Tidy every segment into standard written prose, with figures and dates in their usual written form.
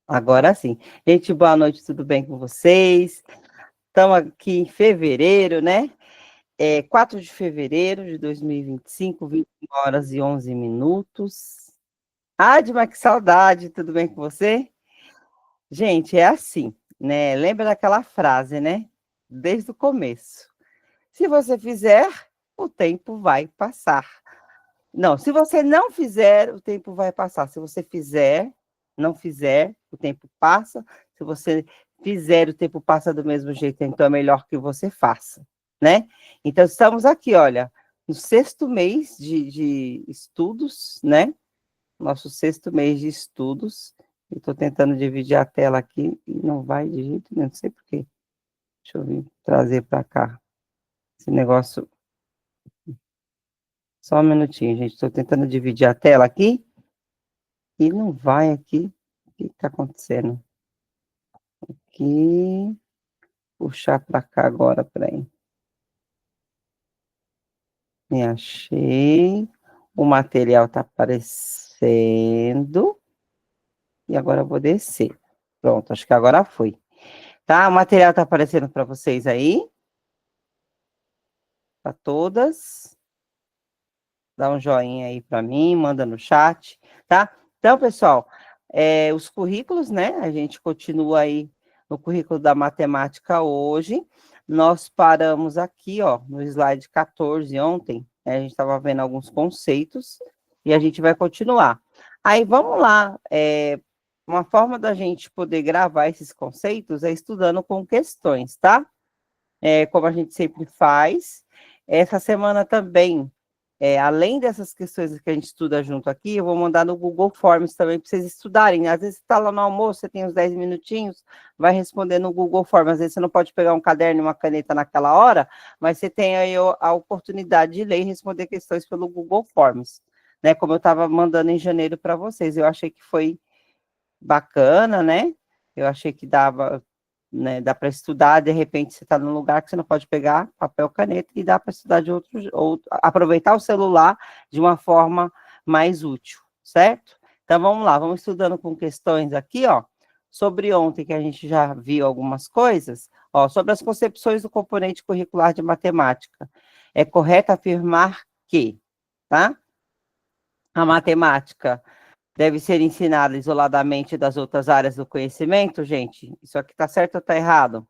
Agora sim. Gente, boa noite, tudo bem com vocês? Estamos aqui em fevereiro, né? 4 de fevereiro de 2025, 21 horas e 11 minutos. Adma, que saudade, tudo bem com você? Gente, é assim, né? Lembra daquela frase, né? Desde o começo. Se você fizer, o tempo vai passar. Não, se você não fizer, o tempo vai passar. Se você fizer, não fizer, o tempo passa. Se você fizer, o tempo passa do mesmo jeito, então é melhor que você faça, né? Então, estamos aqui, olha, no sexto mês de estudos, né? Nosso sexto mês de estudos. Estou tentando dividir a tela aqui e não vai de jeito nenhum, não sei por quê. Deixa eu vir trazer para cá. Esse negócio. Só um minutinho, gente. Estou tentando dividir a tela aqui. E não vai aqui. O que está acontecendo? Aqui. Puxar para cá agora, peraí. Me achei. O material está aparecendo. E agora eu vou descer. Pronto, acho que agora foi. Tá? O material está aparecendo para vocês aí. Para todas. Dá um joinha aí para mim, manda no chat, tá? Então, pessoal, os currículos, né? A gente continua aí no currículo da matemática hoje. Nós paramos aqui, ó, no slide 14 ontem, né, a gente estava vendo alguns conceitos e a gente vai continuar. Aí, vamos lá, uma forma da gente poder gravar esses conceitos é estudando com questões, tá? Como a gente sempre faz. Essa semana também, além dessas questões que a gente estuda junto aqui, eu vou mandar no Google Forms também para vocês estudarem. Às vezes você está lá no almoço, você tem uns 10 minutinhos, vai responder no Google Forms. Às vezes você não pode pegar um caderno e uma caneta naquela hora, mas você tem aí a oportunidade de ler e responder questões pelo Google Forms, né? Como eu estava mandando em janeiro para vocês. Eu achei que foi bacana, né? Eu achei que dava, né, dá para estudar, de repente você está num lugar que você não pode pegar papel, caneta, e dá para estudar de ou aproveitar o celular de uma forma mais útil, certo? Então vamos lá, vamos estudando com questões aqui, ó, sobre ontem que a gente já viu algumas coisas, ó, sobre as concepções do componente curricular de matemática. É correto afirmar que, tá? A matemática deve ser ensinada isoladamente das outras áreas do conhecimento, gente? Isso aqui está certo ou está errado?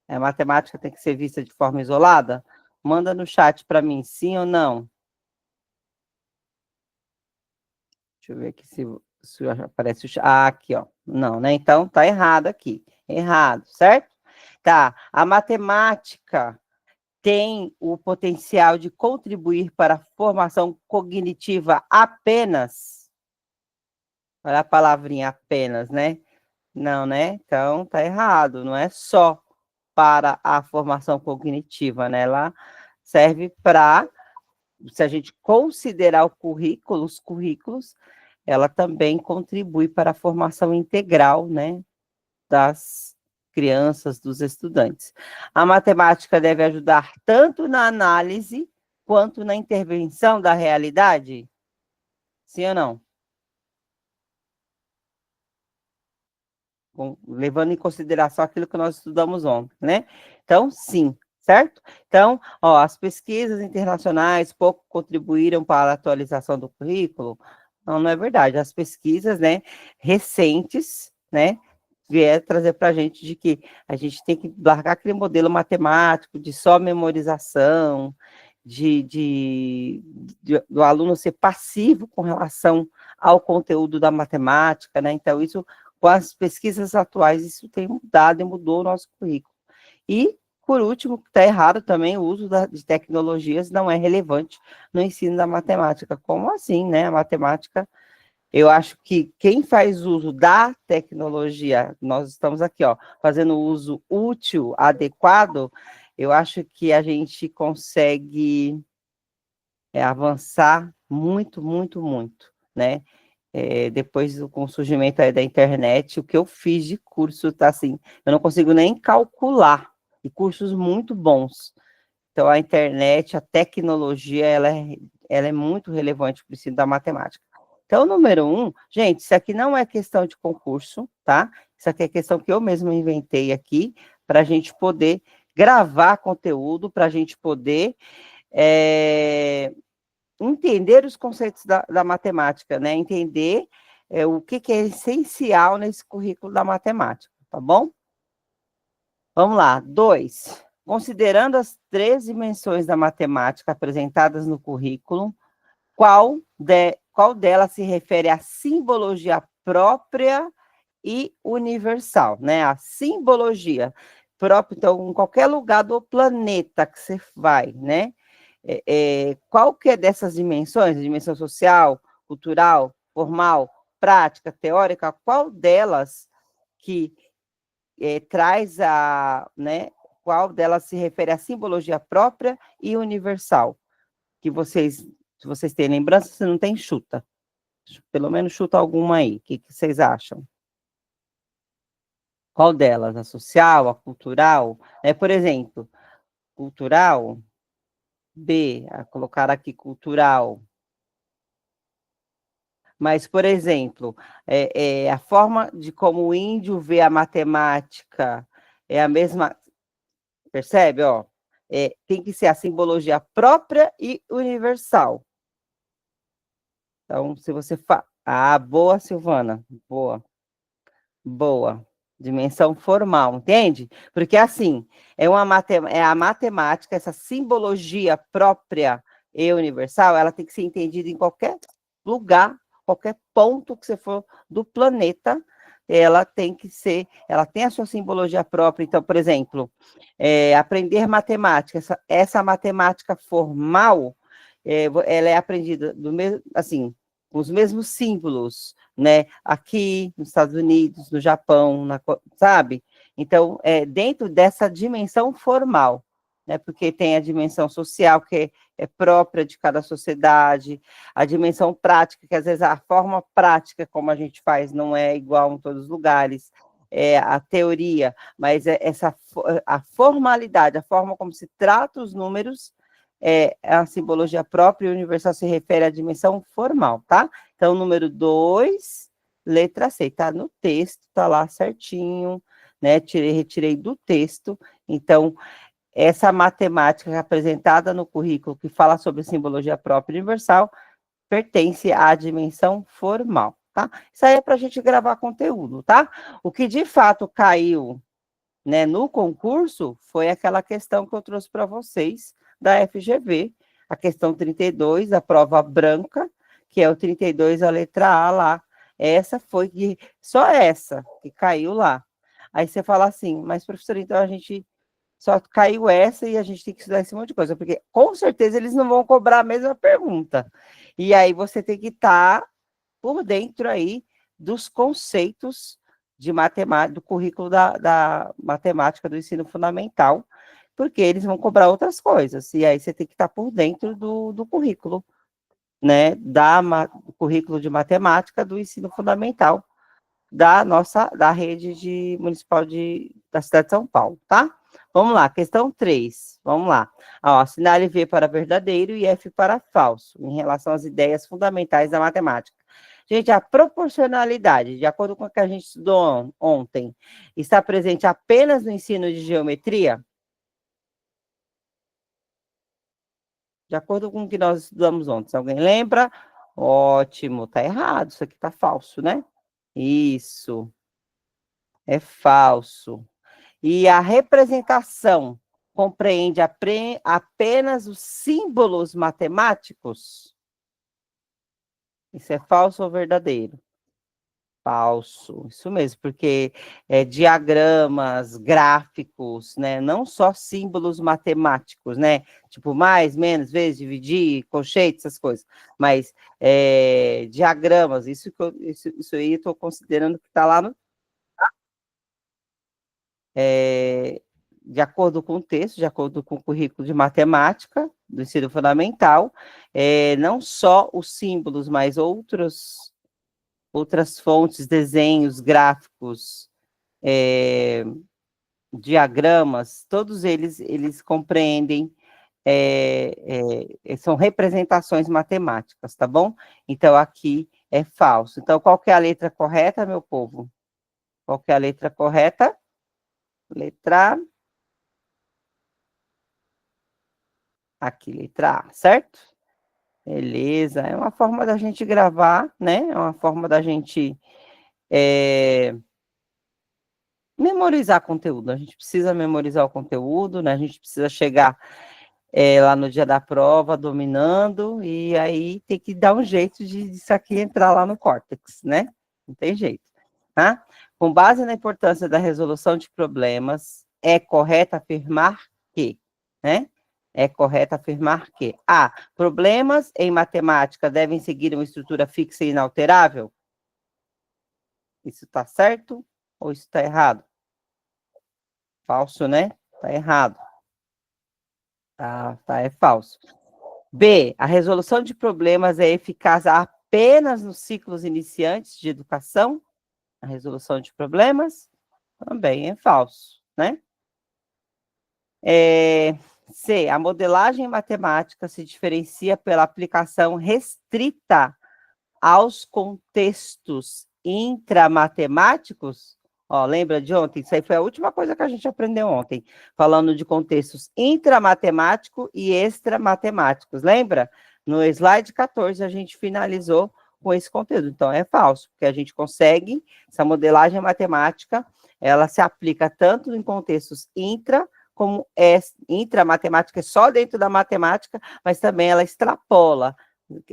A matemática tem que ser vista de forma isolada? Manda no chat para mim, sim ou não? Deixa eu ver aqui se aparece o chat. Ah, aqui, ó. Não, né? Então, tá errado aqui. Errado, certo? Tá. A matemática tem o potencial de contribuir para a formação cognitiva apenas? Olha a palavrinha apenas, né? Não, né? Então, tá errado. Não é só para a formação cognitiva, né? Ela serve para, se a gente considerar o currículo, os currículos, ela também contribui para a formação integral, né, das crianças, dos estudantes. A matemática deve ajudar tanto na análise quanto na intervenção da realidade? Sim ou não? Levando em consideração aquilo que nós estudamos ontem, né? Então, sim, certo? Então, ó, as pesquisas internacionais pouco contribuíram para a atualização do currículo? Não, não é verdade. As pesquisas, né, recentes, né, vieram trazer para a gente de que a gente tem que largar aquele modelo matemático de só memorização, do aluno ser passivo com relação ao conteúdo da matemática, né? Então, isso, com as pesquisas atuais, isso tem mudado e mudou o nosso currículo. E, por último, está errado também, o uso de tecnologias não é relevante no ensino da matemática. Como assim, né? A matemática, eu acho que quem faz uso da tecnologia, nós estamos aqui, ó, fazendo uso útil, adequado, eu acho que a gente consegue avançar muito, muito, muito, né? Depois com o surgimento aí da internet, o que eu fiz de curso, tá assim, eu não consigo nem calcular, e cursos muito bons. Então, a internet, a tecnologia, ela é muito relevante para o ensino da matemática. Então, número 1, gente, isso aqui não é questão de concurso, tá? Isso aqui é questão que eu mesma inventei aqui, para a gente poder gravar conteúdo, para a gente poder entender os conceitos da matemática, né? Entender o que é essencial nesse currículo da matemática, tá bom? Vamos lá. 2. Considerando as 3 dimensões da matemática apresentadas no currículo, qual delas se refere à simbologia própria e universal, né? A simbologia própria, então, em qualquer lugar do planeta que você vai, né? Qual que é dessas dimensões, dimensão social, cultural, formal, prática, teórica, qual delas que traz né, qual delas se refere à simbologia própria e universal? Que vocês, se vocês têm lembrança, se não tem, chuta. Pelo menos chuta alguma aí. O que vocês acham? Qual delas? A social, a cultural? Por exemplo, cultural, B, a colocar aqui cultural. Mas, por exemplo, a forma de como o índio vê a matemática é a mesma, percebe? Ó, tem que ser a simbologia própria e universal. Então, se você fala... Ah, boa, Silvana, boa. Boa. Dimensão formal, entende? Porque, assim, é a matemática, essa simbologia própria e universal, ela tem que ser entendida em qualquer lugar, qualquer ponto que você for do planeta, ela tem que ser, ela tem a sua simbologia própria. Então, por exemplo, aprender matemática, essa matemática formal, ela é aprendida do mesmo, assim, com os mesmos símbolos, né? Aqui nos Estados Unidos, no Japão, sabe? Então, dentro dessa dimensão formal, né? Porque tem a dimensão social, que é própria de cada sociedade, a dimensão prática, que às vezes a forma prática como a gente faz não é igual em todos os lugares, a teoria, mas a formalidade, a forma como se trata os números, a simbologia própria e universal se refere à dimensão formal, tá? Então, número 2, letra C, tá no texto, tá lá certinho, né? Retirei do texto. Então, essa matemática apresentada no currículo que fala sobre simbologia própria e universal pertence à dimensão formal, tá? Isso aí é para a gente gravar conteúdo, tá? O que de fato caiu, né, no concurso foi aquela questão que eu trouxe para vocês da FGV, a questão 32, a prova branca, que é o 32, a letra A lá. Essa foi só essa que caiu lá. Aí você fala assim, mas professor, então a gente só caiu essa e a gente tem que estudar esse monte de coisa, porque com certeza eles não vão cobrar a mesma pergunta. E aí você tem que estar por dentro aí dos conceitos de matemática, do currículo da matemática do ensino fundamental, porque eles vão cobrar outras coisas, e aí você tem que estar por dentro do currículo, né, do currículo de matemática do ensino fundamental da rede municipal da cidade de São Paulo, tá? Vamos lá, questão 3, vamos lá. Ó, assinale V para verdadeiro e F para falso, em relação às ideias fundamentais da matemática. Gente, a proporcionalidade, de acordo com o que a gente estudou ontem, está presente apenas no ensino de geometria? De acordo com o que nós estudamos ontem. Se alguém lembra? Ótimo, tá errado, isso aqui tá falso, né? Isso, é falso. E a representação compreende apenas os símbolos matemáticos? Isso é falso ou verdadeiro? Falso, isso mesmo, porque diagramas, gráficos, né, não só símbolos matemáticos, né, tipo mais, menos, vezes, dividir, colchete, essas coisas, mas diagramas, isso aí eu estou considerando que está lá no... de acordo com o texto, de acordo com o currículo de matemática do ensino fundamental, não só os símbolos, mas outras fontes, desenhos, gráficos, diagramas, todos eles compreendem, são representações matemáticas, tá bom? Então, aqui É falso. Então, qual que é a letra correta, meu povo? Qual que é a letra correta? Letra aqui, letra A, certo? Beleza. É uma forma da gente gravar, né? É uma forma da gente memorizar conteúdo. A gente precisa memorizar o conteúdo, né? A gente precisa chegar lá no dia da prova dominando, e aí tem que dar um jeito de isso aqui entrar lá no córtex, né? Não tem jeito, tá? Com base na importância da resolução de problemas, é correto afirmar que, né? É correto afirmar que A. Problemas em matemática devem seguir uma estrutura fixa e inalterável? Isso está certo ou isso está errado? Falso, né? Está errado. Tá, é falso. B. A resolução de problemas é eficaz apenas nos ciclos iniciantes de educação? A resolução de problemas também é falso, né? C. A modelagem matemática se diferencia pela aplicação restrita aos contextos intramatemáticos. Ó, lembra de ontem? Isso aí foi a última coisa que a gente aprendeu ontem, falando de contextos intramatemático e extramatemáticos. Lembra? No slide 14 a gente finalizou com esse conteúdo. Então é falso, porque a gente consegue, essa modelagem matemática, ela se aplica tanto em contextos intra como intramatemática, é só dentro da matemática, mas também ela extrapola,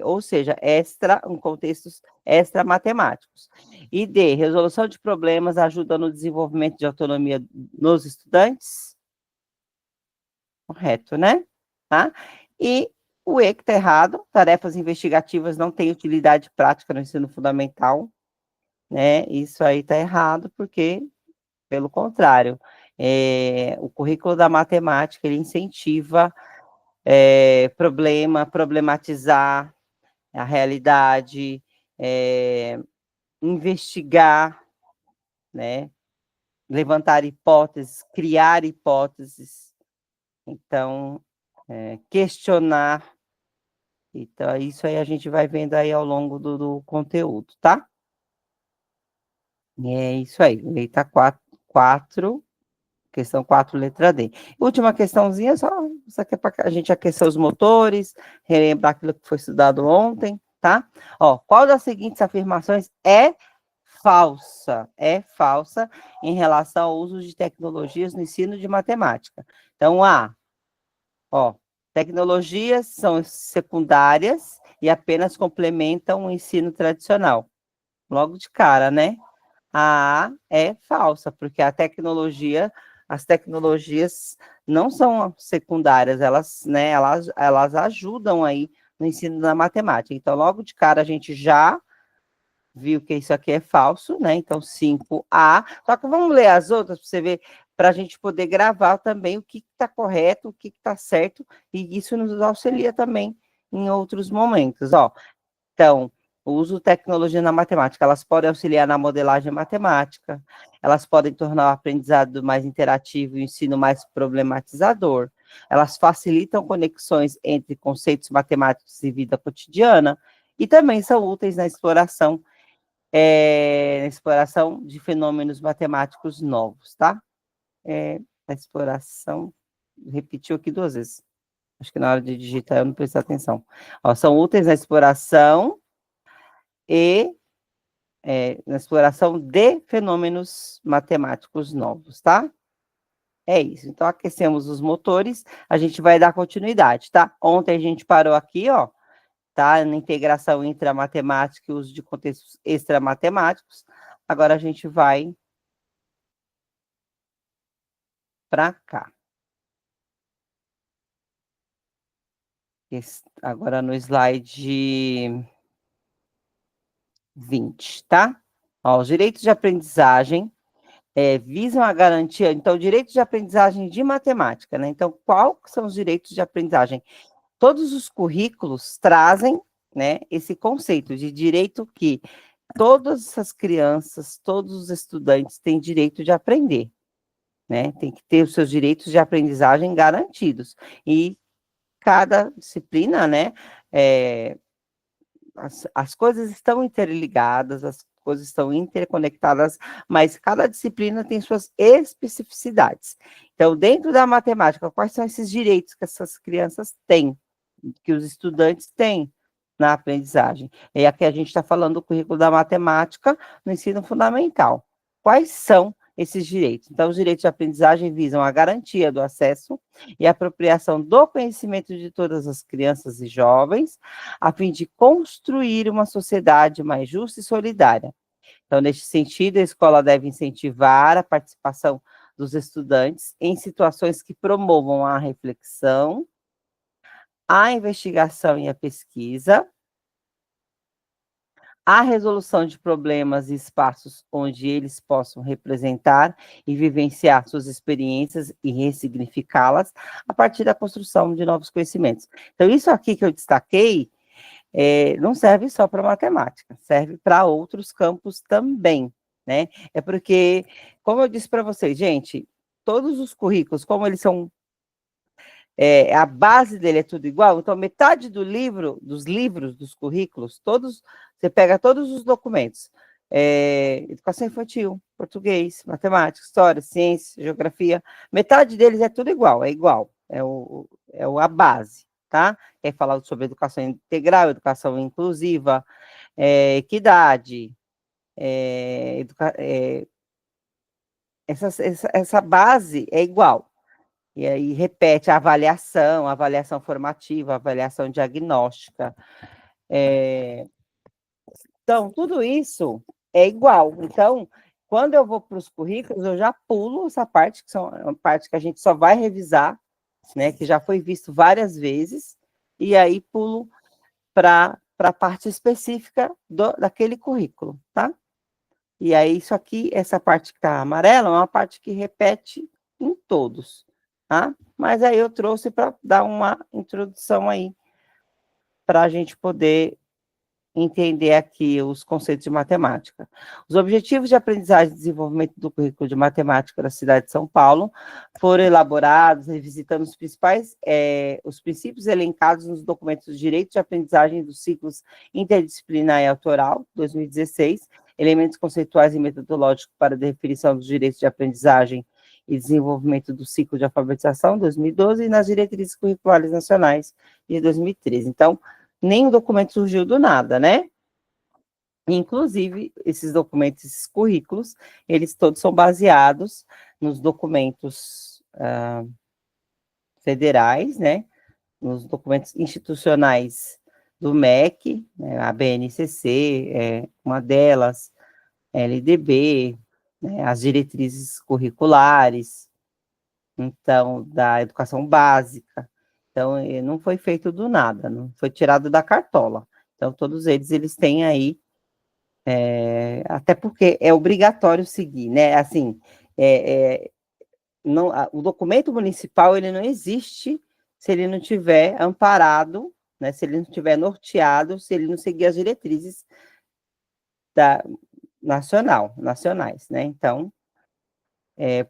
ou seja, em contextos extra-matemáticos. E D, resolução de problemas ajuda no desenvolvimento de autonomia nos estudantes? Correto, né? Tá? E o E que está errado, tarefas investigativas não têm utilidade prática no ensino fundamental, né? Isso aí está errado, porque, pelo contrário, o currículo da matemática, ele incentiva problematizar a realidade, investigar, né? Levantar hipóteses, criar hipóteses, então, questionar. Então, isso aí a gente vai vendo aí ao longo do conteúdo, tá? E é isso aí, letra 4, questão 4, letra D. Última questãozinha, só isso aqui é para a gente aquecer os motores, relembrar aquilo que foi estudado ontem, tá? Ó, qual das seguintes afirmações é falsa? É falsa em relação ao uso de tecnologias no ensino de matemática. Então, A, ó, tecnologias são secundárias e apenas complementam o ensino tradicional. Logo de cara, né? A é falsa, porque as tecnologias não são secundárias, elas, né, elas ajudam aí no ensino da matemática. Então, logo de cara, a gente já viu que isso aqui é falso, né? Então, 5A. Só que vamos ler as outras para você ver, para a gente poder gravar também o que está correto, o que está certo, e isso nos auxilia também em outros momentos, ó. Então, o uso de tecnologia na matemática, elas podem auxiliar na modelagem matemática, elas podem tornar o aprendizado mais interativo e o ensino mais problematizador, elas facilitam conexões entre conceitos matemáticos e vida cotidiana, e também são úteis na exploração de fenômenos matemáticos novos, tá? A exploração, repetiu aqui 2 vezes, acho que na hora de digitar eu não prestei atenção. Ó, são úteis na exploração na exploração de fenômenos matemáticos novos, tá? É isso. Então, aquecemos os motores, a gente vai dar continuidade, tá? Ontem a gente parou aqui, ó, tá? Na integração entre a matemática e o uso de contextos extramatemáticos. Agora a gente vai para cá. Agora no slide 20, tá? Ó, os direitos de aprendizagem visam a garantia, então, direitos de aprendizagem de matemática, né? Então, quais são os direitos de aprendizagem? Todos os currículos trazem, né, esse conceito de direito que todas as crianças, todos os estudantes têm direito de aprender, né? Tem que ter os seus direitos de aprendizagem garantidos. E cada disciplina, né, as coisas estão interligadas, as coisas estão interconectadas, mas cada disciplina tem suas especificidades. Então, dentro da matemática, quais são esses direitos que essas crianças têm, que os estudantes têm na aprendizagem? E aqui a gente está falando do currículo da matemática no ensino fundamental. Quais são esses direitos? Então, os direitos de aprendizagem visam a garantia do acesso e apropriação do conhecimento de todas as crianças e jovens, a fim de construir uma sociedade mais justa e solidária. Então, neste sentido, a escola deve incentivar a participação dos estudantes em situações que promovam a reflexão, a investigação e a pesquisa, a resolução de problemas e espaços onde eles possam representar e vivenciar suas experiências e ressignificá-las a partir da construção de novos conhecimentos. Então, isso aqui que eu destaquei não serve só para matemática, serve para outros campos também, né? É porque, como eu disse para vocês, gente, todos os currículos, como eles são a base dele é tudo igual, então metade do livro, dos livros, dos currículos, todos, você pega todos os documentos, educação infantil, português, matemática, história, ciência, geografia, metade deles é tudo igual, a base, tá? É falar sobre educação integral, educação inclusiva, equidade, essa base é igual. E aí repete a avaliação formativa, a avaliação diagnóstica. Então, tudo isso é igual. Então, quando eu vou para os currículos, eu já pulo essa parte, que é uma parte que a gente só vai revisar, né, que já foi visto várias vezes, e aí pulo para a parte específica daquele currículo, tá? E aí, isso aqui, essa parte que está amarela, é uma parte que repete em todos, tá? Mas aí eu trouxe para dar uma introdução aí, para a gente poder entender aqui os conceitos de matemática. Os objetivos de aprendizagem e desenvolvimento do currículo de matemática da cidade de São Paulo foram elaborados revisitando os princípios elencados nos documentos de direito de aprendizagem dos ciclos interdisciplinar e autoral, 2016, elementos conceituais e metodológicos para a definição dos direitos de aprendizagem e desenvolvimento do ciclo de alfabetização, 2012, e nas diretrizes curriculares nacionais, de 2013. Então, nenhum documento surgiu do nada, né? Inclusive, esses documentos, esses currículos, eles todos são baseados nos documentos federais, né? Nos documentos institucionais do MEC, né? A BNCC, uma delas, LDB, né? As diretrizes curriculares, então, da educação básica. Então, não foi feito do nada, não foi tirado da cartola. Então, todos eles têm aí, até porque é obrigatório seguir, né? Assim, o documento municipal, ele não existe se ele não tiver amparado, né? Se ele não tiver norteado, se ele não seguir as diretrizes nacionais, né? Então,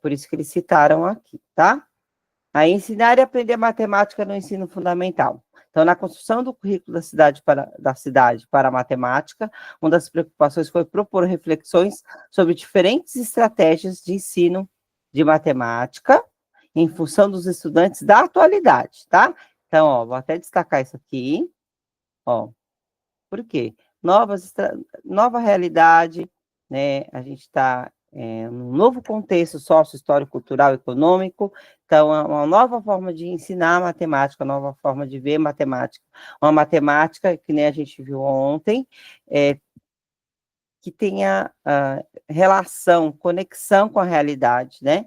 por isso que eles citaram aqui, tá? Aí, ensinar e aprender matemática no ensino fundamental. Então, na construção do currículo da cidade para a matemática, uma das preocupações foi propor reflexões sobre diferentes estratégias de ensino de matemática em função dos estudantes da atualidade, tá? Então, ó, vou até destacar isso aqui, ó. Por quê? Nova realidade, né? A gente está num novo contexto sócio-histórico, cultural, econômico, então é uma nova forma de ensinar matemática, uma nova forma de ver matemática, uma matemática que nem a gente viu ontem, que tenha relação, conexão com a realidade, né?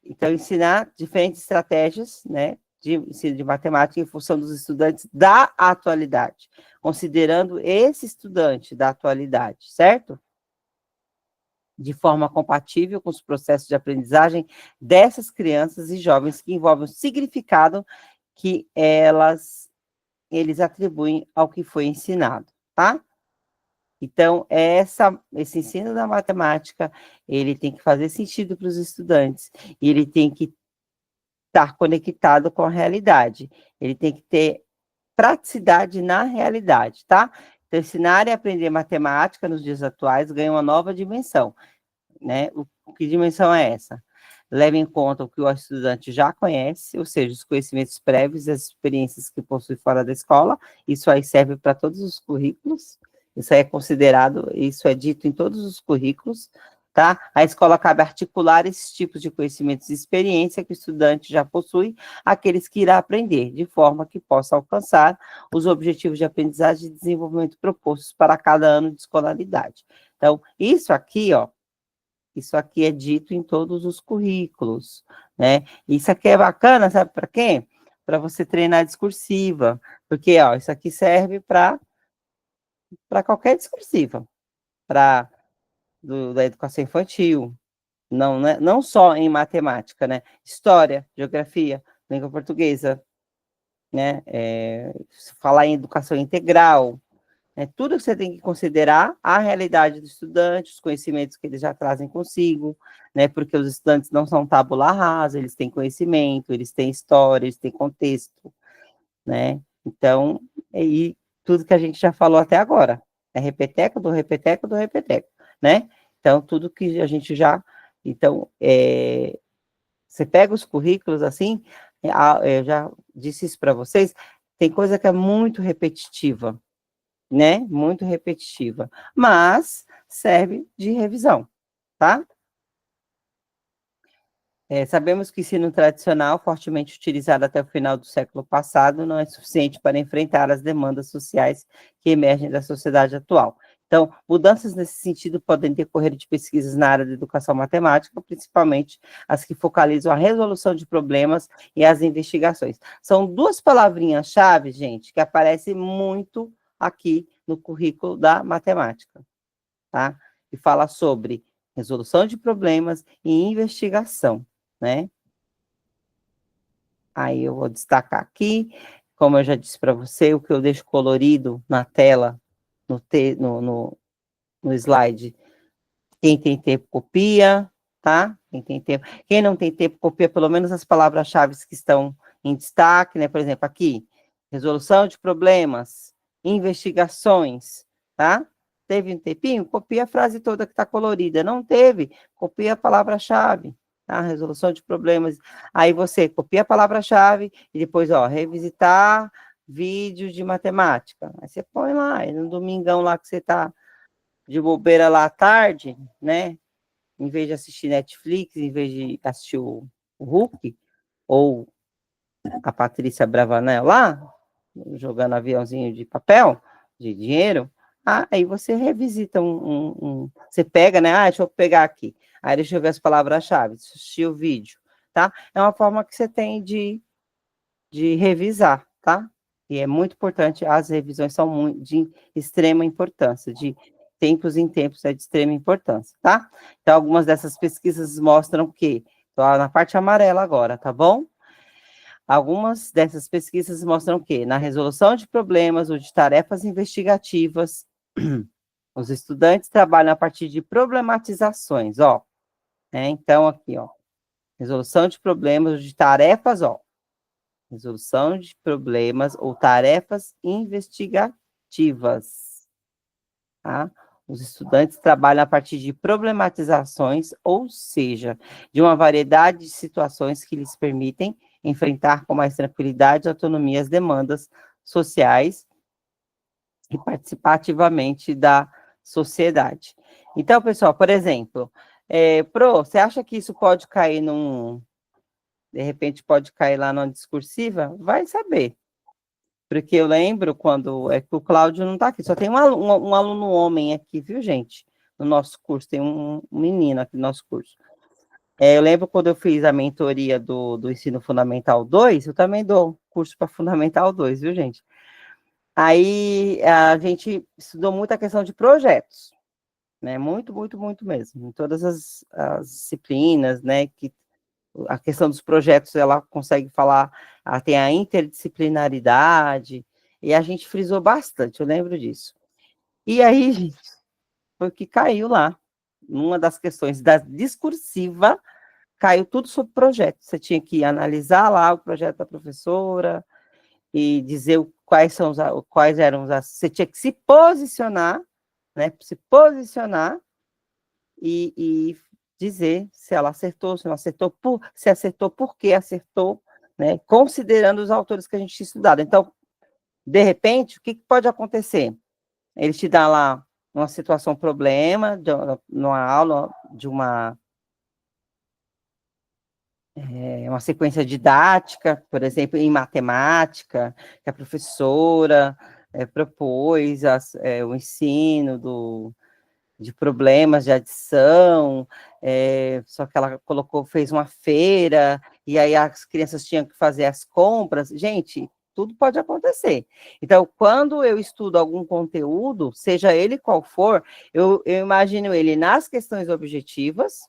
Então, ensinar diferentes estratégias, né, de ensino de matemática em função dos estudantes da atualidade, considerando esse estudante da atualidade, certo? De forma compatível com os processos de aprendizagem dessas crianças e jovens que envolvem o significado que eles atribuem ao que foi ensinado, tá? Então, esse ensino da matemática, ele tem que fazer sentido para os estudantes, e ele tem que estar conectado com a realidade, ele tem que ter praticidade na realidade, tá? Então, ensinar e aprender matemática nos dias atuais ganha uma nova dimensão, né? Que dimensão é essa? Leva em conta o que o estudante já conhece, ou seja, os conhecimentos prévios e as experiências que possui fora da escola. Isso aí serve para todos os currículos. Isso aí é considerado, isso é dito em todos os currículos, tá? A escola cabe articular esses tipos de conhecimentos e experiência que o estudante já possui, aqueles que irá aprender, de forma que possa alcançar os objetivos de aprendizagem e desenvolvimento propostos para cada ano de escolaridade. Então, isso aqui é dito em todos os currículos, né? Isso aqui é bacana, sabe para quê? Para você treinar discursiva, porque, ó, isso aqui serve para qualquer discursiva, para da educação infantil, não, né? Não só em matemática, né? História, geografia, língua portuguesa, né? Falar em educação integral, né? Tudo que você tem que considerar a realidade do estudante, os conhecimentos que eles já trazem consigo, né? Porque os estudantes não são tábula rasa, eles têm conhecimento, eles têm história, eles têm contexto, né? Então, e tudo que a gente já falou até agora, é repeteco do repeteco do repeteco, né? Então, tudo que a gente já... Então, você pega os currículos assim, eu já disse isso para vocês, tem coisa que é muito repetitiva, né? Muito repetitiva, mas serve de revisão, tá? Sabemos que o ensino tradicional, fortemente utilizado até o final do século passado, não é suficiente para enfrentar as demandas sociais que emergem da sociedade atual. Então, mudanças nesse sentido podem decorrer de pesquisas na área da educação matemática, principalmente as que focalizam a resolução de problemas e as investigações. São duas palavrinhas-chave, gente, que aparecem muito aqui no currículo da matemática, tá? E fala sobre resolução de problemas e investigação, né? Aí eu vou destacar aqui, como eu já disse para você, o que eu deixo colorido na tela, no slide. Quem tem tempo, copia, tá? Quem não tem tempo, copia pelo menos as palavras-chave que estão em destaque, né? Por exemplo, aqui, resolução de problemas, investigações, tá? Teve um tempinho? Copia a frase toda que está colorida. Não teve? Copia a palavra-chave, tá? Resolução de problemas. Aí você copia a palavra-chave e depois, ó, revisitar vídeos de matemática. Aí você põe lá, no domingão lá que você está de bobeira lá à tarde, né? Em vez de assistir Netflix, em vez de assistir o Hulk, ou a Patrícia Bravanel lá, jogando aviãozinho de papel, de dinheiro, aí você revisita você pega, né? Deixa eu pegar aqui. Aí deixa eu ver as palavras-chave, assistir o vídeo, tá? É uma forma que você tem de revisar, tá? E é muito importante, as revisões são de extrema importância, de tempos em tempos é de extrema importância, tá? Então, algumas dessas pesquisas mostram que, tô na parte amarela agora, tá bom? Algumas dessas pesquisas mostram que, na resolução de problemas ou de tarefas investigativas, os estudantes trabalham a partir de problematizações, ó. Então, aqui, ó, resolução de problemas ou de tarefas, ó, resolução de problemas ou tarefas investigativas, tá? Os estudantes trabalham a partir de problematizações, ou seja, de uma variedade de situações que lhes permitem enfrentar com mais tranquilidade e autonomia as demandas sociais e participar ativamente da sociedade. Então, pessoal, por exemplo, você acha que isso pode cair de repente pode cair lá numa discursiva? Vai saber. Porque eu lembro quando é que o Cláudio não está aqui, só tem um aluno homem aqui, viu, gente? No nosso curso, tem um menino aqui no nosso curso. Eu lembro quando eu fiz a mentoria do Ensino Fundamental 2, eu também dou curso para Fundamental 2, viu, gente? Aí a gente estudou muito a questão de projetos, né? Muito, muito, muito mesmo. Em todas as disciplinas, né? A questão dos projetos, ela consegue falar, ela tem a interdisciplinaridade, e a gente frisou bastante, eu lembro disso. E aí, gente, foi o que caiu lá, numa das questões da discursiva, caiu tudo sobre projeto, você tinha que analisar lá o projeto da professora, e dizer quais eram você tinha que se posicionar, né? Se posicionar e dizer se ela acertou, se não acertou, se acertou, por que acertou, né? Considerando os autores que a gente tinha estudado. Então, de repente, o que pode acontecer? Ele te dá lá uma situação, problema, numa aula de uma sequência didática, por exemplo, em matemática, que a professora propôs o ensino de problemas de adição, só que ela fez uma feira, e aí as crianças tinham que fazer as compras. Gente, tudo pode acontecer. Então, quando eu estudo algum conteúdo, seja ele qual for, eu imagino ele nas questões objetivas.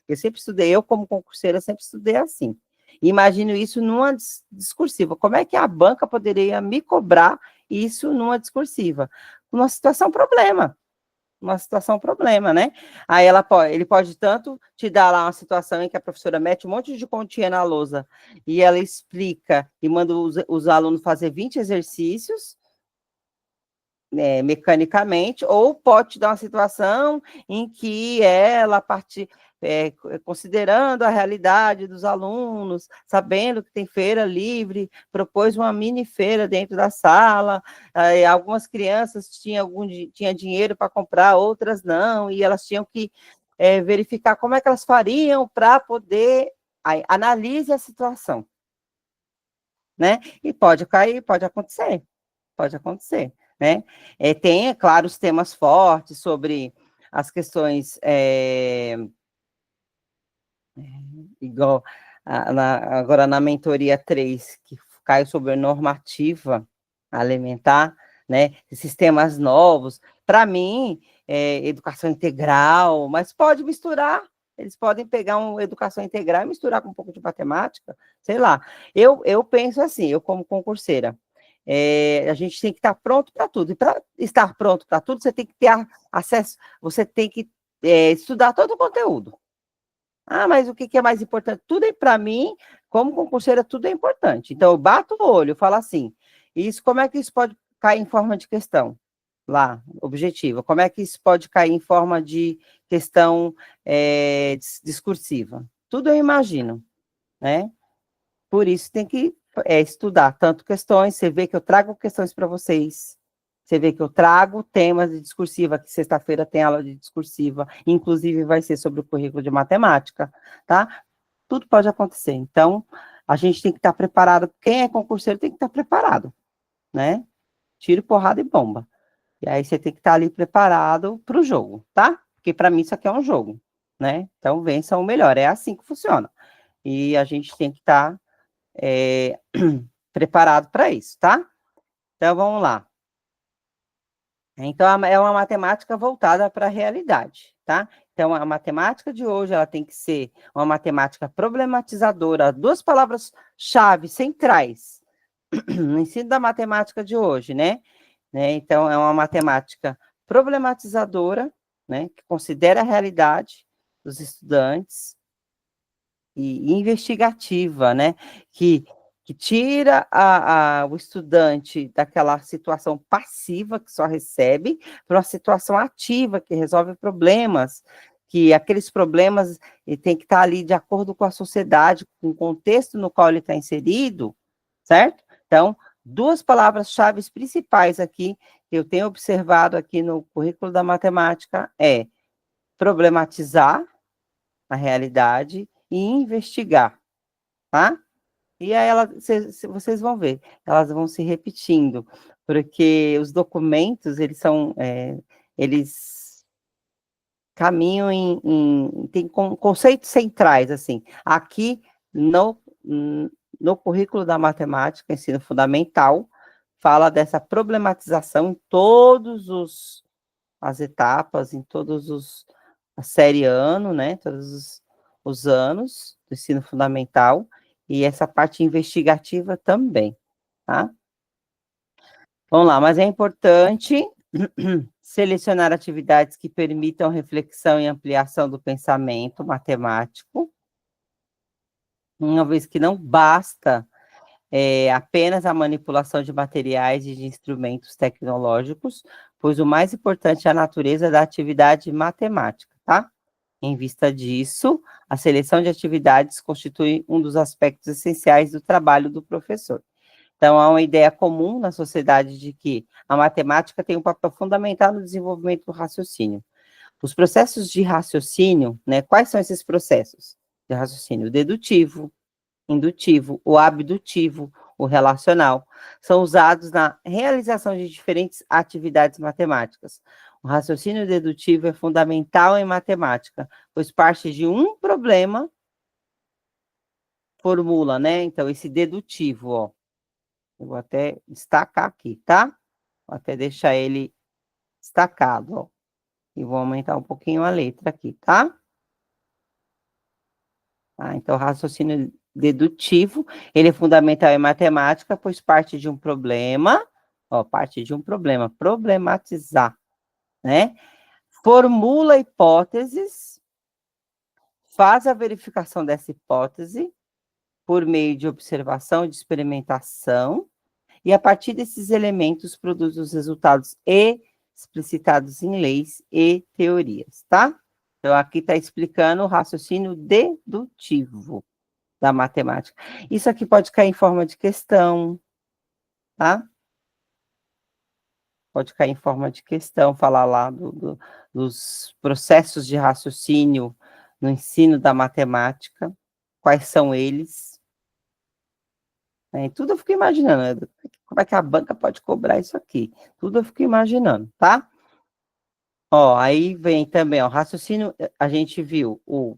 Eu sempre estudei, eu como concurseira, sempre estudei assim. Imagino isso numa discursiva. Como é que a banca poderia me cobrar isso numa discursiva? Numa situação problema. Uma situação problema, né? Aí ele pode tanto te dar lá uma situação em que a professora mete um monte de continha na lousa e ela explica e manda os alunos fazer 20 exercícios, mecanicamente, ou pode te dar uma situação em que ela considerando a realidade dos alunos, sabendo que tem feira livre, propôs uma mini feira dentro da sala, algumas crianças tinham dinheiro para comprar, outras não, e elas tinham que verificar como é que elas fariam para poder analise a situação, né? E pode cair, pode acontecer, né? Tem, é claro, os temas fortes sobre as questões, igual agora na mentoria 3, que cai sobre normativa alimentar, né? Sistemas novos, para mim, educação integral, mas pode misturar, eles podem pegar uma educação integral e misturar com um pouco de matemática, sei lá. Eu penso assim, eu como concurseira, a gente tem que estar pronto para tudo. E para estar pronto para tudo, você tem que ter acesso, você tem que estudar todo o conteúdo. Ah, mas o que é mais importante? Tudo para mim, como concurseira, tudo é importante. Então, eu bato o olho, falo assim, como é que isso pode cair em forma de questão? Lá, objetiva. Como é que isso pode cair em forma de questão discursiva? Tudo eu imagino, né? Por isso tem que estudar tanto questões, você vê que eu trago questões para vocês, você vê que eu trago temas de discursiva, que sexta-feira tem aula de discursiva, inclusive vai ser sobre o currículo de matemática, tá? Tudo pode acontecer. Então, a gente tem que estar preparado, quem é concurseiro tem que estar preparado, né? Tiro, porrada e bomba. E aí você tem que estar ali preparado para o jogo, tá? Porque para mim isso aqui é um jogo, né? Então, vença o melhor, é assim que funciona. E a gente tem que estar preparado para isso, tá? Então, vamos lá. Então, é uma matemática voltada para a realidade, tá? Então, a matemática de hoje, ela tem que ser uma matemática problematizadora, duas palavras-chave centrais no ensino da matemática de hoje, né? Então, é uma matemática problematizadora, né? Que considera a realidade dos estudantes e investigativa, né? Que tira o estudante daquela situação passiva, que só recebe, para uma situação ativa, que resolve problemas, que aqueles problemas tem que estar ali de acordo com a sociedade, com o contexto no qual ele está inserido, certo? Então, duas palavras-chave principais aqui, que eu tenho observado aqui no currículo da matemática, é problematizar a realidade e investigar, tá? E aí vocês vão ver, elas vão se repetindo, porque os documentos, eles caminham tem conceitos centrais, assim. Aqui, no currículo da matemática, ensino fundamental, fala dessa problematização em todas as etapas, em a série ano, né, todos os anos do ensino fundamental, e essa parte investigativa também, tá? Vamos lá, mas é importante selecionar atividades que permitam reflexão e ampliação do pensamento matemático, uma vez que não basta apenas a manipulação de materiais e de instrumentos tecnológicos, pois o mais importante é a natureza da atividade matemática, tá? Em vista disso, a seleção de atividades constitui um dos aspectos essenciais do trabalho do professor. Então, há uma ideia comum na sociedade de que a matemática tem um papel fundamental no desenvolvimento do raciocínio. Os processos de raciocínio, né? Quais são esses processos de raciocínio? O dedutivo, indutivo, o abdutivo, o relacional, são usados na realização de diferentes atividades matemáticas. O raciocínio dedutivo é fundamental em matemática, pois parte de um problema formula, né? Então, esse dedutivo, ó, eu vou até destacar aqui, tá? Vou até deixar ele destacado, ó. E vou aumentar um pouquinho a letra aqui, tá? Então, o raciocínio dedutivo, ele é fundamental em matemática, pois parte de um problema, ó, parte de um problema, problematizar, né? Formula hipóteses, faz a verificação dessa hipótese por meio de observação, de experimentação, e a partir desses elementos produz os resultados explicitados em leis e teorias, tá? Então, aqui está explicando o raciocínio dedutivo da matemática. Isso aqui pode cair em forma de questão, tá? Pode cair em forma de questão, falar lá dos processos de raciocínio no ensino da matemática, quais são eles. Tudo eu fico imaginando, né? Como é que a banca pode cobrar isso aqui? Tudo eu fico imaginando, tá? Ó, aí vem também, ó, raciocínio, a gente viu o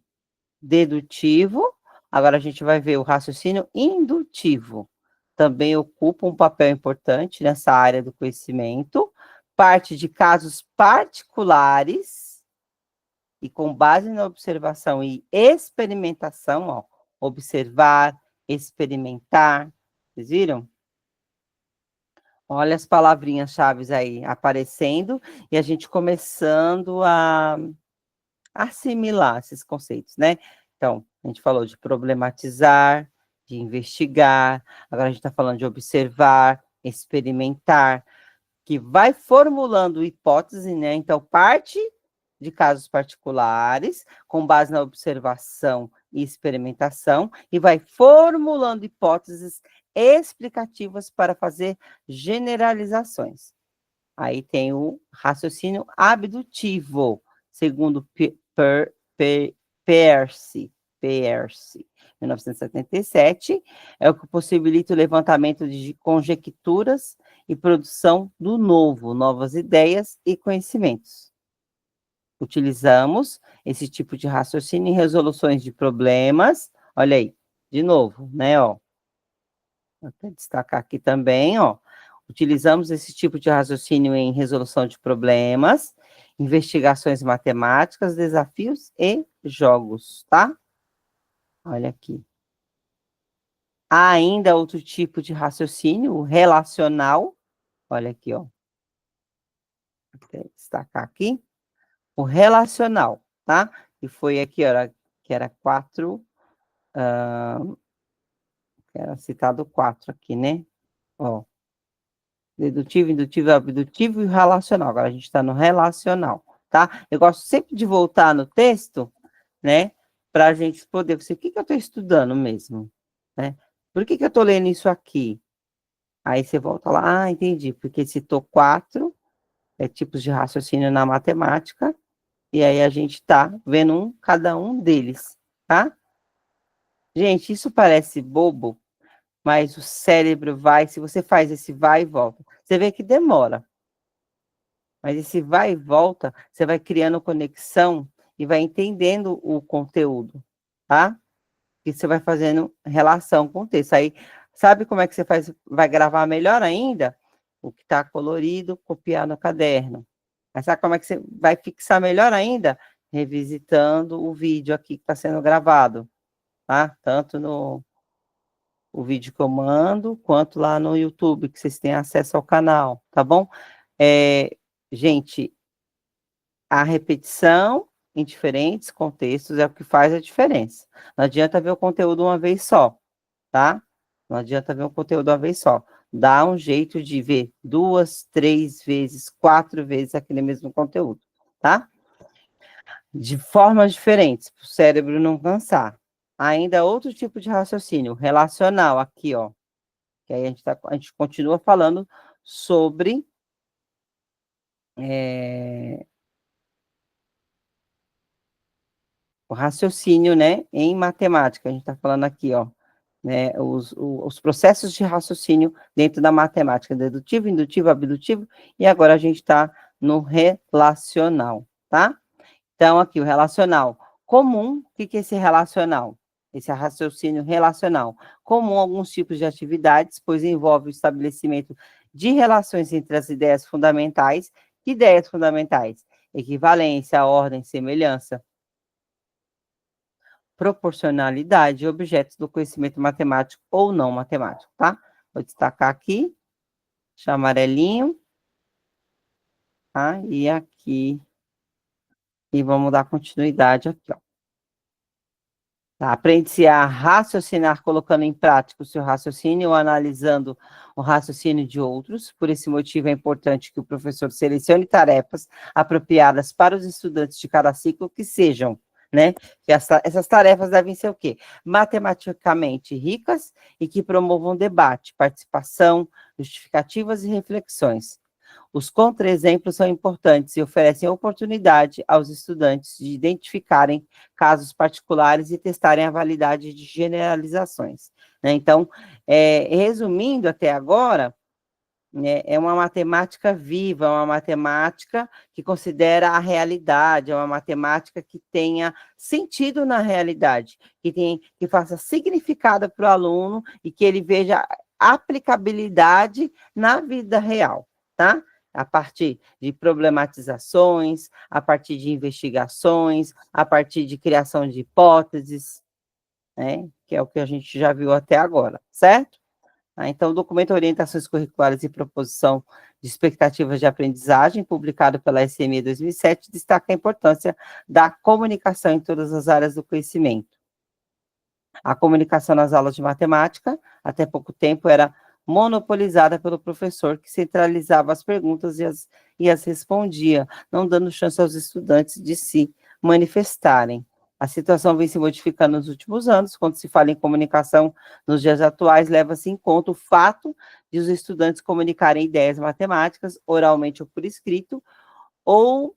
dedutivo, agora a gente vai ver o raciocínio indutivo. Também ocupa um papel importante nessa área do conhecimento, parte de casos particulares e com base na observação e experimentação, ó, observar, experimentar, vocês viram? Olha as palavrinhas-chave aí aparecendo e a gente começando a assimilar esses conceitos, né? Então, a gente falou de problematizar, de investigar, agora a gente está falando de observar, experimentar, que vai formulando hipótese, né? Então, parte de casos particulares, com base na observação e experimentação, e vai formulando hipóteses explicativas para fazer generalizações. Aí tem o raciocínio abdutivo, segundo Peirce, 1977, é o que possibilita o levantamento de conjecturas e produção do novo, novas ideias e conhecimentos. Utilizamos esse tipo de raciocínio em resoluções de problemas, olha aí, de novo, né, ó. Vou até destacar aqui também, ó. Utilizamos esse tipo de raciocínio em resolução de problemas, investigações matemáticas, desafios e jogos, tá? Olha aqui. Há ainda outro tipo de raciocínio, o relacional. Olha aqui, ó. Vou destacar aqui. O relacional, tá? E foi aqui, ó, que era 4, era citado 4 aqui, né? Ó. Dedutivo, indutivo, abdutivo e relacional. Agora a gente está no relacional, tá? Eu gosto sempre de voltar no texto, né? Para a gente poder, o que eu estou estudando mesmo, né? Por que eu estou lendo isso aqui? Aí você volta lá, entendi, porque citou 4 tipos de raciocínio na matemática, e aí a gente está vendo cada um deles, tá? Gente, isso parece bobo, mas o cérebro vai, se você faz esse vai e volta, você vê que demora. Mas esse vai e volta, você vai criando conexão e vai entendendo o conteúdo, tá? E você vai fazendo relação com o texto. Aí, sabe como é que você faz, vai gravar melhor ainda? O que está colorido, copiar no caderno. Mas sabe como é que você vai fixar melhor ainda? Revisitando o vídeo aqui que está sendo gravado, tá? Tanto no o vídeo que eu mando, quanto lá no YouTube, que vocês têm acesso ao canal, tá bom? Gente, a repetição em diferentes contextos é o que faz a diferença. Não adianta ver o conteúdo uma vez só, tá? Não adianta ver um conteúdo uma vez só. Dá um jeito de ver 2, 3 vezes, 4 vezes aquele mesmo conteúdo, tá? De formas diferentes, para o cérebro não cansar. Ainda outro tipo de raciocínio, relacional, aqui, ó. Que aí a gente continua falando sobre o raciocínio, né, em matemática. A gente está falando aqui, ó, né, os processos de raciocínio dentro da matemática, dedutivo, indutivo, abdutivo, e agora a gente está no relacional, tá? Então, aqui, o relacional comum, o que que é esse relacional? Esse raciocínio relacional. Comum a alguns tipos de atividades, pois envolve o estabelecimento de relações entre as ideias fundamentais. Que ideias fundamentais? Equivalência, ordem, semelhança, proporcionalidade, objetos do conhecimento matemático ou não matemático, tá? Vou destacar aqui, deixar amarelinho, tá? E aqui, e vamos dar continuidade aqui, ó. Tá? Aprende-se a raciocinar colocando em prática o seu raciocínio ou analisando o raciocínio de outros. Por esse motivo, é importante que o professor selecione tarefas apropriadas para os estudantes de cada ciclo que sejam, né? Que essas tarefas devem ser o quê? Matematicamente ricas e que promovam debate, participação, justificativas e reflexões. Os contra-exemplos são importantes e oferecem oportunidade aos estudantes de identificarem casos particulares e testarem a validade de generalizações, né? Então, resumindo até agora, né, é uma matemática viva, é uma matemática que considera a realidade, é uma matemática que tenha sentido na realidade, que faça significado para o aluno e que ele veja aplicabilidade na vida real, tá? A partir de problematizações, a partir de investigações, a partir de criação de hipóteses, né? Que é o que a gente já viu até agora, certo? Então, o documento Orientações Curriculares e Proposição de Expectativas de Aprendizagem, publicado pela SME 2007, destaca a importância da comunicação em todas as áreas do conhecimento. A comunicação nas aulas de matemática, até pouco tempo, era monopolizada pelo professor, que centralizava as perguntas e as respondia, não dando chance aos estudantes de se manifestarem. A situação vem se modificando nos últimos anos. Quando se fala em comunicação nos dias atuais, leva-se em conta o fato de os estudantes comunicarem ideias matemáticas, oralmente ou por escrito, ou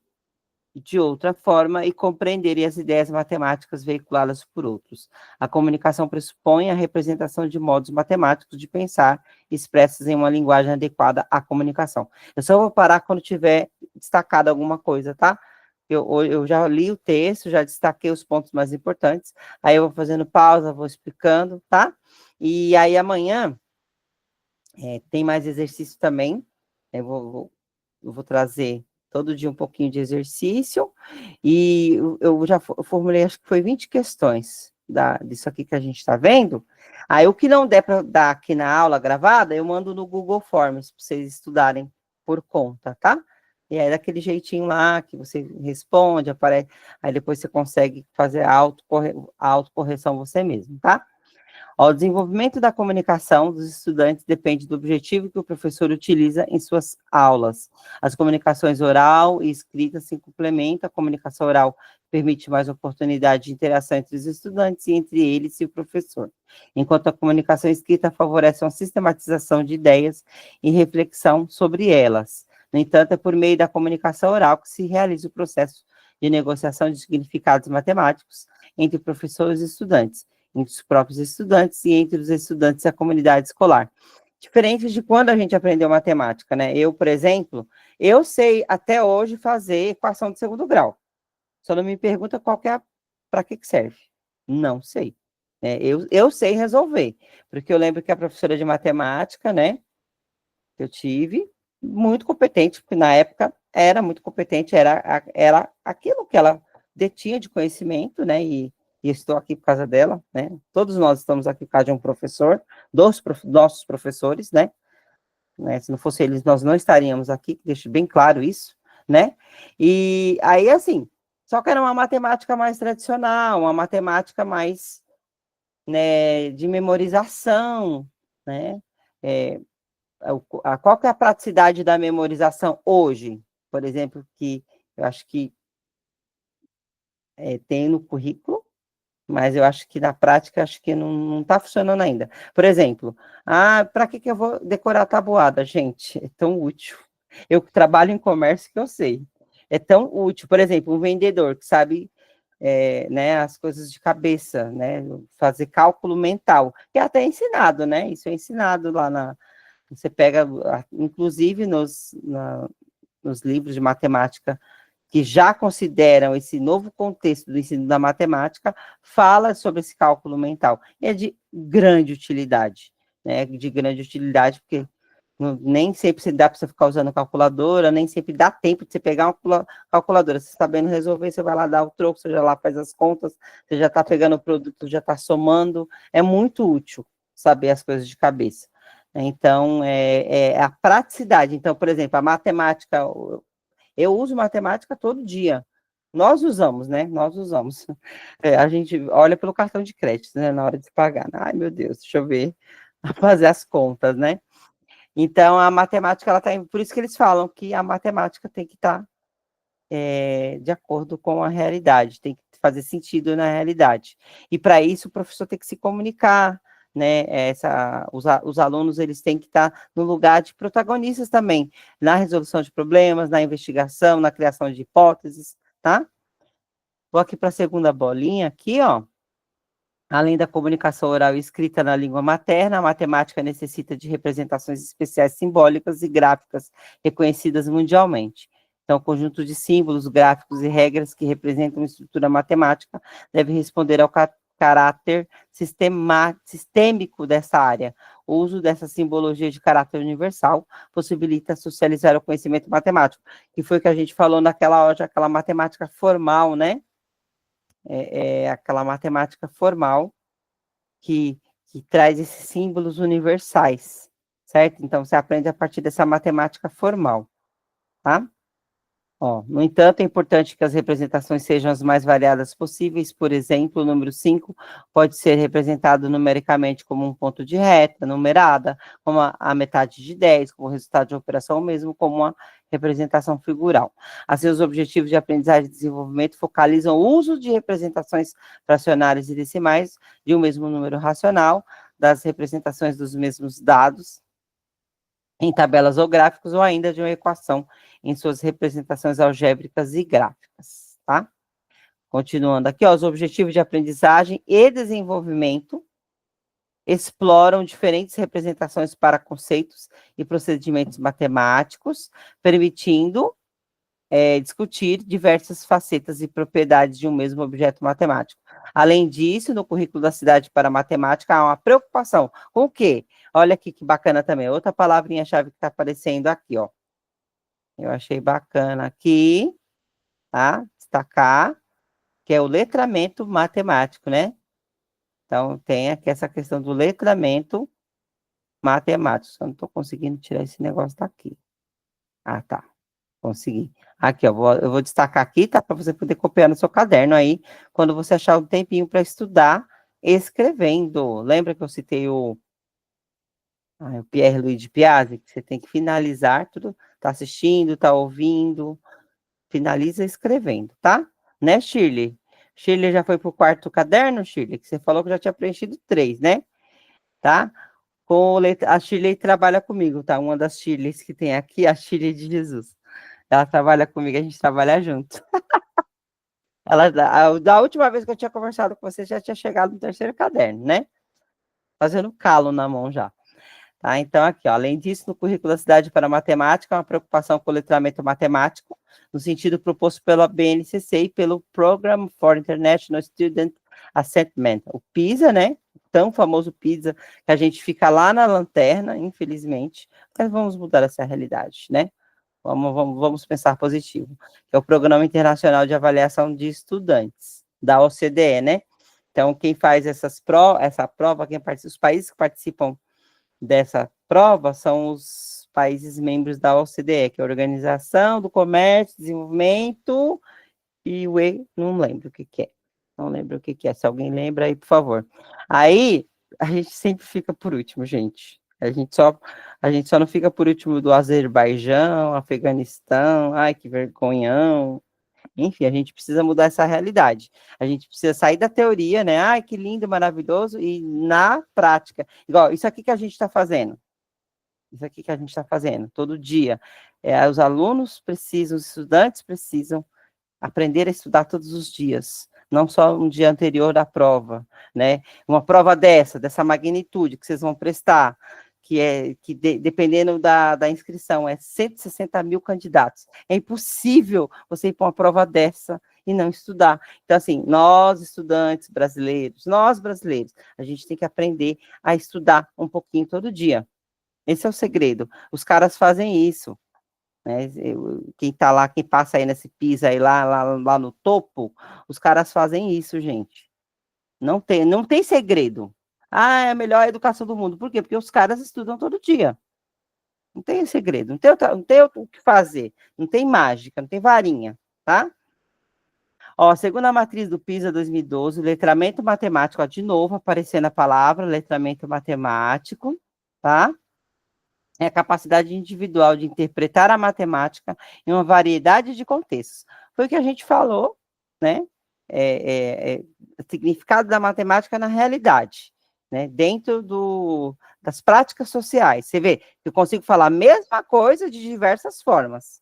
de outra forma e compreenderem as ideias matemáticas veiculadas por outros. A comunicação pressupõe a representação de modos matemáticos de pensar expressos em uma linguagem adequada à comunicação. Eu só vou parar quando tiver destacado alguma coisa, tá? Eu já li o texto, já destaquei os pontos mais importantes, aí eu vou fazendo pausa, vou explicando, tá? E aí amanhã tem mais exercício também, eu vou trazer todo dia um pouquinho de exercício, e eu já formulei, acho que foi 20 questões disso aqui que a gente está vendo. Aí, o que não der para dar aqui na aula gravada, eu mando no Google Forms, para vocês estudarem por conta, tá? E aí, daquele jeitinho lá, que você responde, aparece, aí depois você consegue fazer a autocorreção você mesmo, tá? O desenvolvimento da comunicação dos estudantes depende do objetivo que o professor utiliza em suas aulas. As comunicações oral e escrita se complementam. A comunicação oral permite mais oportunidade de interação entre os estudantes e entre eles e o professor, enquanto a comunicação escrita favorece uma sistematização de ideias e reflexão sobre elas. No entanto, é por meio da comunicação oral que se realiza o processo de negociação de significados matemáticos entre professores e estudantes, entre os próprios estudantes e entre os estudantes e a comunidade escolar. Diferente de quando a gente aprendeu matemática, né? Eu, por exemplo, eu sei até hoje fazer equação de segundo grau. Só não me pergunta para que serve. Não sei. Eu sei resolver, porque eu lembro que a professora de matemática, né, que eu tive, muito competente, porque na época era muito competente, era aquilo que ela detinha de conhecimento, né, e estou aqui por causa dela, né, todos nós estamos aqui por causa de um professor, nossos professores, né, se não fosse eles, nós não estaríamos aqui, deixo bem claro isso, né, e aí, assim, só que era uma matemática mais tradicional, uma matemática mais, né, de memorização, né? Qual que é a praticidade da memorização hoje? Por exemplo, que eu acho que tem no currículo, mas eu acho que na prática, acho que não está funcionando ainda. Por exemplo, para que eu vou decorar a tabuada? Gente, é tão útil. Eu trabalho em comércio que eu sei. É tão útil. Por exemplo, um vendedor que sabe né, as coisas de cabeça, né, fazer cálculo mental, que é até ensinado, né? Isso é ensinado lá você pega, inclusive nos livros de matemática que já consideram esse novo contexto do ensino da matemática, fala sobre esse cálculo mental. E é de grande utilidade, né? De grande utilidade, porque nem sempre dá para você ficar usando calculadora, nem sempre dá tempo de você pegar uma calculadora. Você sabendo resolver, você vai lá dar o troco, você já lá faz as contas, você já está pegando o produto, já está somando. É muito útil saber as coisas de cabeça. Então, é a praticidade. Então, por exemplo, a matemática, eu uso matemática todo dia. Nós usamos, né? Nós usamos. A gente olha pelo cartão de crédito, né? Na hora de pagar. Ai, meu Deus, deixa eu ver. Fazer as contas, né? Então, a matemática, ela tá. Por isso que eles falam que a matemática tem que estar de acordo com a realidade, tem que fazer sentido na realidade. E para isso, o professor tem que se comunicar, né? Os alunos eles têm que estar no lugar de protagonistas também, na resolução de problemas, na investigação, na criação de hipóteses, tá? Vou aqui para a segunda bolinha, aqui, ó. Além da comunicação oral e escrita na língua materna, a matemática necessita de representações especiais simbólicas e gráficas reconhecidas mundialmente. Então, o conjunto de símbolos, gráficos e regras que representam a estrutura matemática deve responder ao caráter sistêmico dessa área. O uso dessa simbologia de caráter universal possibilita socializar o conhecimento matemático, que foi o que a gente falou naquela hora, aquela matemática formal, né? Aquela matemática formal que traz esses símbolos universais, certo? Então, você aprende a partir dessa matemática formal, tá? Ó, no entanto, é importante que as representações sejam as mais variadas possíveis. Por exemplo, o número 5 pode ser representado numericamente como um ponto de reta, numerada, como a metade de 10, como resultado de operação, ou mesmo como uma representação figural. Assim, os objetivos de aprendizagem e desenvolvimento focalizam o uso de representações fracionárias e decimais de um mesmo número racional, das representações dos mesmos dados, em tabelas ou gráficos, ou ainda de uma equação em suas representações algébricas e gráficas, tá? Continuando aqui, ó, os objetivos de aprendizagem e desenvolvimento exploram diferentes representações para conceitos e procedimentos matemáticos, permitindo discutir diversas facetas e propriedades de um mesmo objeto matemático. Além disso, no currículo da Cidade para a Matemática, há uma preocupação com o quê? Olha aqui que bacana também, outra palavrinha-chave que está aparecendo aqui, ó. Eu achei bacana aqui, tá? Destacar, que é o letramento matemático, né? Então, tem aqui essa questão do letramento matemático. Só não estou conseguindo tirar esse negócio daqui. Ah, tá. Consegui. Aqui, ó, eu vou destacar aqui, tá? Para você poder copiar no seu caderno aí, quando você achar um tempinho para estudar escrevendo. Lembra que eu citei o Pierre Louis de Piazzi, que você tem que finalizar tudo, tá assistindo, tá ouvindo, finaliza escrevendo, tá? Né, Shirley? Shirley já foi pro quarto caderno, Shirley? Que você falou que já tinha preenchido 3, né? Tá? A Shirley trabalha comigo, tá? Uma das Shirleys que tem aqui, a Shirley de Jesus. Ela trabalha comigo, a gente trabalha junto. Da última vez que eu tinha conversado com você, já tinha chegado no terceiro caderno, né? Fazendo calo na mão já. Tá? Então, aqui, ó, além disso, no currículo da Cidade para a Matemática, uma preocupação com o letramento matemático, no sentido proposto pela BNCC e pelo Program for International Student Assessment, o PISA, né? O tão famoso PISA, que a gente fica lá na lanterna, infelizmente, mas vamos mudar essa realidade, né? Vamos pensar positivo. Que é o Programa Internacional de Avaliação de Estudantes, da OCDE, né? Então, quem faz essa prova, os países que participam dessa prova são os países membros da OCDE, que é a Organização do Comércio, Desenvolvimento e não lembro o que é. Não lembro o que é. Se alguém lembra aí, por favor. Aí, a gente sempre fica por último, gente. A gente só não fica por último do Azerbaijão, Afeganistão, ai, que vergonhão. Enfim, a gente precisa mudar essa realidade. A gente precisa sair da teoria, né? Ai, que lindo, maravilhoso, e na prática. Igual, isso aqui que a gente está fazendo. Isso aqui que a gente está fazendo, todo dia. Os alunos precisam, os estudantes precisam aprender a estudar todos os dias, não só um dia anterior à prova, né? Uma prova dessa magnitude que vocês vão prestar, dependendo da inscrição, 160 mil candidatos. É impossível você ir para uma prova dessa e não estudar. Então, assim, nós, estudantes brasileiros, a gente tem que aprender a estudar um pouquinho todo dia. Esse é o segredo. Os caras fazem isso. Né? Quem tá lá, quem passa aí nesse piso aí lá no topo, os caras fazem isso, gente. Não tem segredo. Ah, é a melhor educação do mundo. Por quê? Porque os caras estudam todo dia. Não tem segredo, não tem o que fazer. Não tem mágica, não tem varinha, tá? Ó, segundo a matriz do PISA 2012, letramento matemático, ó, de novo aparecendo a palavra letramento matemático, tá? É a capacidade individual de interpretar a matemática em uma variedade de contextos. Foi o que a gente falou, né? O significado da matemática na realidade, né? Dentro das práticas sociais. Você vê, eu consigo falar a mesma coisa de diversas formas.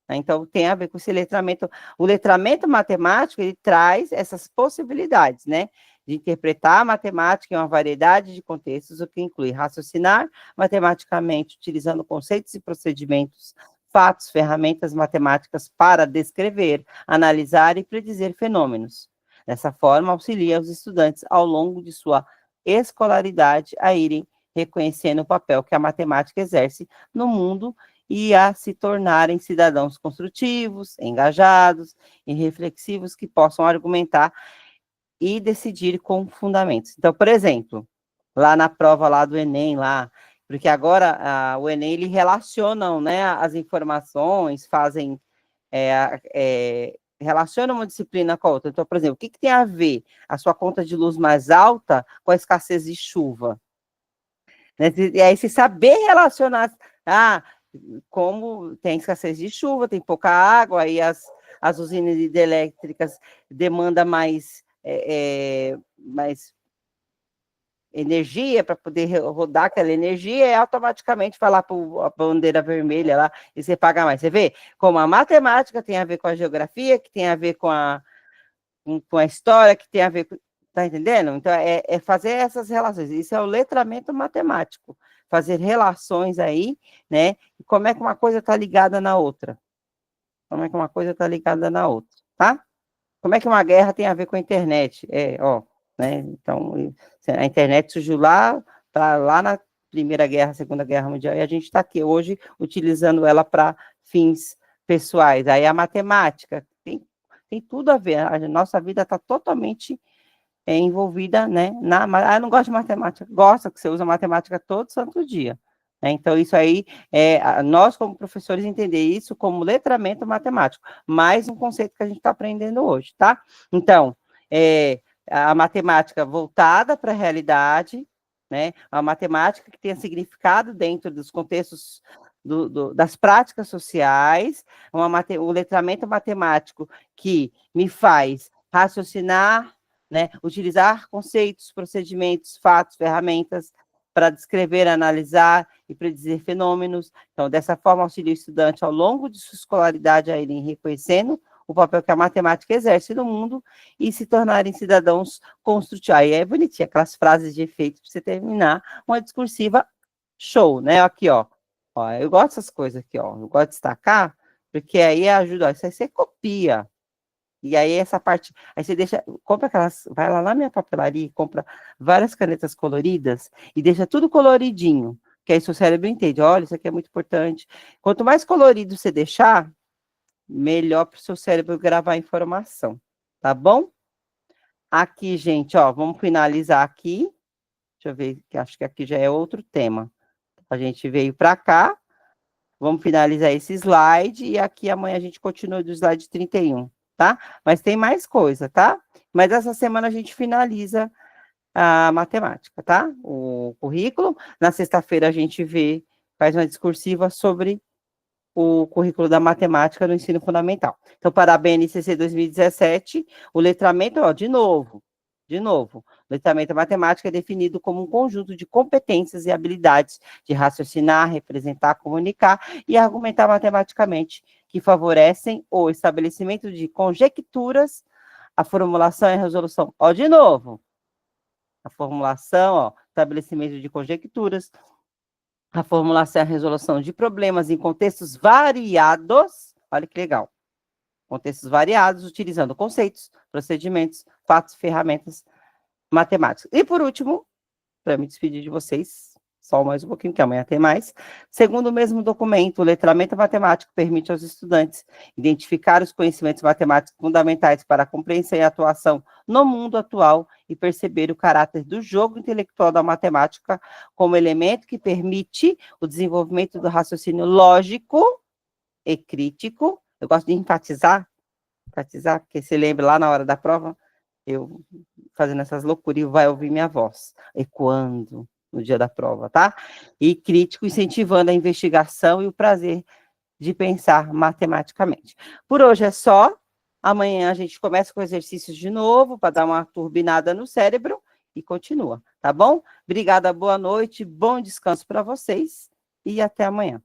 Né? Então, tem a ver com esse letramento. O letramento matemático, ele traz essas possibilidades, né? De interpretar a matemática em uma variedade de contextos, o que inclui raciocinar matematicamente, utilizando conceitos e procedimentos, fatos, ferramentas matemáticas para descrever, analisar e predizer fenômenos. Dessa forma, auxilia os estudantes ao longo de sua escolaridade a irem reconhecendo o papel que a matemática exerce no mundo e a se tornarem cidadãos construtivos, engajados e reflexivos que possam argumentar e decidir com fundamentos. Então, por exemplo, lá na prova lá do Enem, lá, porque agora o Enem, ele relacionam, né, as informações, relaciona uma disciplina com a outra. Então, por exemplo, o que tem a ver a sua conta de luz mais alta com a escassez de chuva? Né? E aí, se saber relacionar, como tem escassez de chuva, tem pouca água, aí as usinas hidrelétricas demandam mais energia para poder rodar aquela energia, e automaticamente vai lá para a bandeira vermelha lá e você paga mais. Você vê como a matemática tem a ver com a geografia, que tem a ver com a história, que tem a ver com. Tá entendendo? Então, é fazer essas relações. Isso é o letramento matemático. Fazer relações aí, né? E como é que uma coisa está ligada na outra. Como é que uma coisa está ligada na outra, tá? Como é que uma guerra tem a ver com a internet? Né? Então, a internet surgiu lá na Primeira Guerra, Segunda Guerra Mundial, e a gente está aqui hoje utilizando ela para fins pessoais. Aí a matemática tem tudo a ver. A nossa vida está totalmente envolvida, né? Eu não gosto de matemática. Gosto que você usa matemática todo santo dia. Né? Então, isso aí, nós, como professores, entender isso como letramento matemático, mais um conceito que a gente está aprendendo hoje, tá? Então, a matemática voltada para a realidade, né? A matemática que tenha significado dentro dos contextos das práticas sociais, o letramento matemático que me faz raciocinar, né? Utilizar conceitos, procedimentos, fatos, ferramentas para descrever, analisar e predizer fenômenos. Então, dessa forma, auxilia o estudante ao longo de sua escolaridade a irem reconhecendo o papel que a matemática exerce no mundo e se tornarem cidadãos construtivos. Aí é bonitinho, aquelas frases de efeito para você terminar uma discursiva show, né? Aqui, ó. Eu gosto dessas coisas aqui, ó. Eu gosto de destacar, porque aí ajuda. Isso aí você copia. E aí essa parte, aí você vai lá na minha papelaria e compra várias canetas coloridas e deixa tudo coloridinho, que aí seu cérebro entende, olha, isso aqui é muito importante. Quanto mais colorido você deixar, melhor para o seu cérebro gravar a informação, tá bom? Aqui, gente, ó, vamos finalizar aqui. Deixa eu ver, que acho que aqui já é outro tema. A gente veio para cá, vamos finalizar esse slide e aqui amanhã a gente continua do slide 31. Tá? Mas tem mais coisa, tá? Mas essa semana a gente finaliza a matemática, tá? O currículo. Na sexta-feira a gente faz uma discursiva sobre o currículo da matemática no ensino fundamental. Então, para a BNCC 2017, o letramento, ó, de novo, o letramento matemática é definido como um conjunto de competências e habilidades de raciocinar, representar, comunicar e argumentar matematicamente, que favorecem o estabelecimento de conjecturas, a formulação e a resolução. Ó, de novo, a formulação, ó, estabelecimento de conjecturas, a formulação e a resolução de problemas em contextos variados, olha que legal, contextos variados, utilizando conceitos, procedimentos, fatos, ferramentas matemáticas. E por último, para me despedir de vocês, só mais um pouquinho, que amanhã tem mais. Segundo o mesmo documento, o letramento matemático permite aos estudantes identificar os conhecimentos matemáticos fundamentais para a compreensão e atuação no mundo atual e perceber o caráter do jogo intelectual da matemática como elemento que permite o desenvolvimento do raciocínio lógico e crítico. Eu gosto de enfatizar, porque se lembra lá na hora da prova, eu fazendo essas loucuras e vai ouvir minha voz ecoando no dia da prova, tá? E crítico, incentivando a investigação e o prazer de pensar matematicamente. Por hoje é só. Amanhã a gente começa com exercícios de novo, para dar uma turbinada no cérebro, e continua, tá bom? Obrigada, boa noite, bom descanso para vocês, e até amanhã.